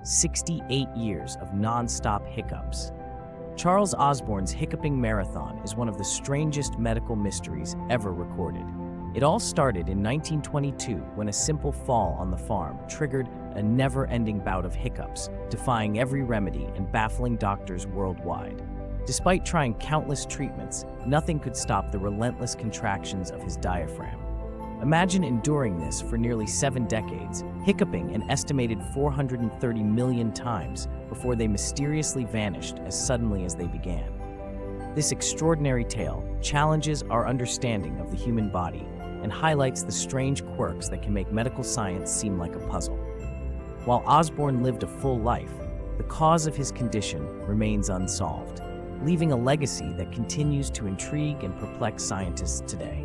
68 years of non-stop hiccups. Charles Osborne's hiccuping marathon is one of the strangest medical mysteries ever recorded. It all started in 1922 when a simple fall on the farm triggered a never-ending bout of hiccups, defying every remedy and baffling doctors worldwide. Despite trying countless treatments, nothing could stop the relentless contractions of his diaphragm. Imagine enduring this for nearly 7 decades, hiccuping an estimated 430 million times before they mysteriously vanished as suddenly as they began. This extraordinary tale challenges our understanding of the human body and highlights the strange quirks that can make medical science seem like a puzzle. While Osborne lived a full life, the cause of his condition remains unsolved, leaving a legacy that continues to intrigue and perplex scientists today.